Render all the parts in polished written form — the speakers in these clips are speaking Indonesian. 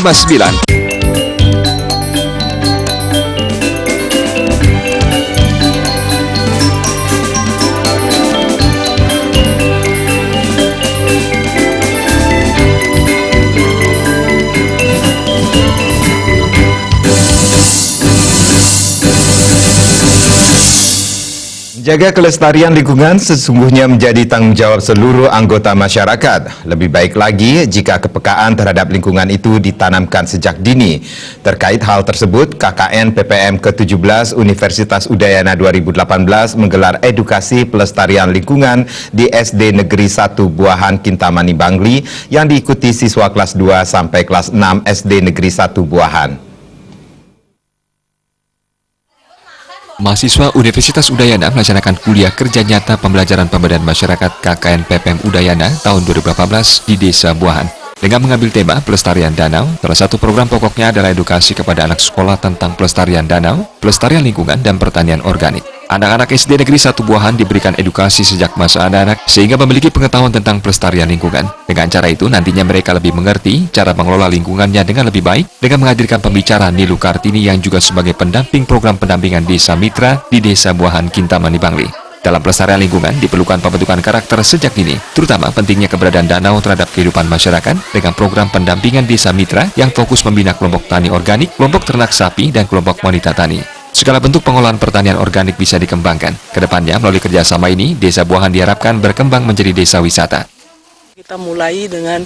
105,9. Jaga kelestarian lingkungan sesungguhnya menjadi tanggung jawab seluruh anggota masyarakat. Lebih baik lagi jika kepekaan terhadap lingkungan itu ditanamkan sejak dini. Terkait hal tersebut, KKN PPM ke-17 Universitas Udayana 2018 menggelar edukasi pelestarian lingkungan di SD Negeri 1 Buahan Kintamani Bangli yang diikuti siswa kelas 2 sampai kelas 6 SD Negeri 1 Buahan. Mahasiswa Universitas Udayana melaksanakan kuliah kerja nyata pembelajaran pemberdayaan masyarakat KKN PPM Udayana tahun 2018 di Desa Buahan. Dengan mengambil tema pelestarian danau, salah satu program pokoknya adalah edukasi kepada anak sekolah tentang pelestarian danau, pelestarian lingkungan, dan pertanian organik. Anak-anak SD Negeri 1 Buahan diberikan edukasi sejak masa anak-anak sehingga memiliki pengetahuan tentang pelestarian lingkungan. Dengan cara itu nantinya mereka lebih mengerti cara mengelola lingkungannya dengan lebih baik dengan menghadirkan pembicara Nilu Kartini yang juga sebagai pendamping program pendampingan Desa Mitra di Desa Buahan Kintamani Bangli. Dalam pelestarian lingkungan diperlukan pembentukan karakter sejak dini, terutama pentingnya keberadaan danau terhadap kehidupan masyarakat dengan program pendampingan Desa Mitra yang fokus membina kelompok tani organik, kelompok ternak sapi, dan kelompok wanita tani. Segala bentuk pengolahan pertanian organik bisa dikembangkan. Kedepannya, melalui kerjasama ini, Desa Buahan diharapkan berkembang menjadi desa wisata. Kita mulai dengan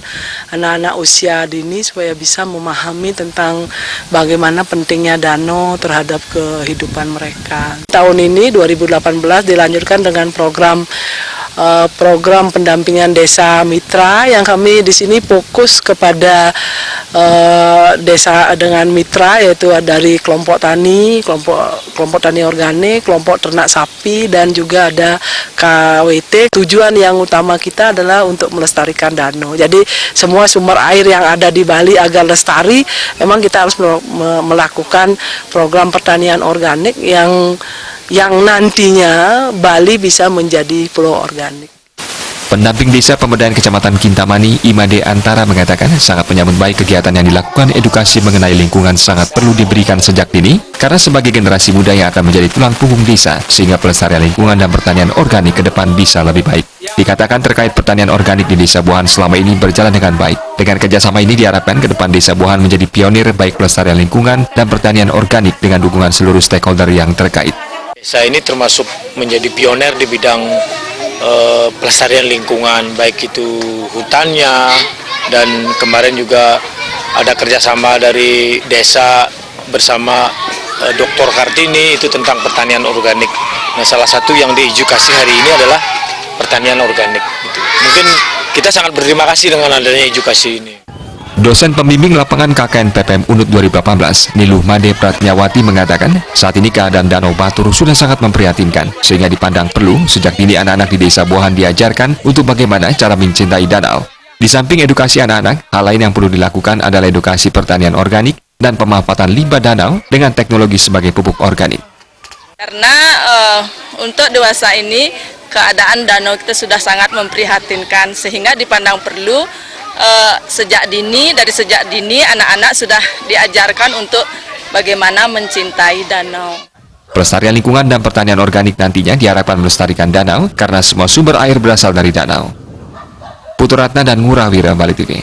anak-anak usia dini supaya bisa memahami tentang bagaimana pentingnya danau terhadap kehidupan mereka. Tahun ini 2018 dilanjutkan dengan program pendampingan Desa Mitra yang kami di sini fokus kepada desa dengan mitra, yaitu dari kelompok tani, kelompok tani organik, kelompok ternak sapi, dan juga ada KWT. Tujuan yang utama kita adalah untuk melestarikan danau. Jadi semua sumber air yang ada di Bali agar lestari, memang kita harus melakukan program pertanian organik yang nantinya Bali bisa menjadi pulau organik. Pendamping Desa Pemberdayaan Kecamatan Kintamani, Imade Antara, mengatakan sangat menyambut baik kegiatan yang dilakukan. Edukasi mengenai lingkungan sangat perlu diberikan sejak dini, karena sebagai generasi muda yang akan menjadi tulang punggung desa, sehingga pelestarian lingkungan dan pertanian organik ke depan bisa lebih baik. Dikatakan terkait pertanian organik di Desa Buahan selama ini berjalan dengan baik. Dengan kerjasama ini diharapkan ke depan Desa Buahan menjadi pionir baik pelestarian lingkungan dan pertanian organik dengan dukungan seluruh stakeholder yang terkait. Desa ini termasuk menjadi pionir di bidang pelestarian lingkungan, baik itu hutannya, dan kemarin juga ada kerjasama dari desa bersama Dr. Kartini itu tentang pertanian organik. Nah, salah satu yang diedukasi hari ini adalah pertanian organik. Mungkin kita sangat berterima kasih dengan adanya edukasi ini. Dosen pembimbing lapangan KKN PPM Unut 2018, Niluh Made Pratnyawati, mengatakan saat ini keadaan Danau Batur sudah sangat memprihatinkan, sehingga dipandang perlu sejak dini anak-anak di Desa Buahan diajarkan untuk bagaimana cara mencintai danau. Di samping edukasi anak-anak, hal lain yang perlu dilakukan adalah edukasi pertanian organik dan pemanfaatan limbah danau dengan teknologi sebagai pupuk organik. Karena untuk dewasa ini keadaan danau kita sudah sangat memprihatinkan, sehingga dipandang perlu sejak dini anak-anak sudah diajarkan untuk bagaimana mencintai danau. Pelestarian lingkungan dan pertanian organik nantinya diharapkan melestarikan danau karena semua sumber air berasal dari danau. Putu Ratna dan Ngurah Wira, Bali TV.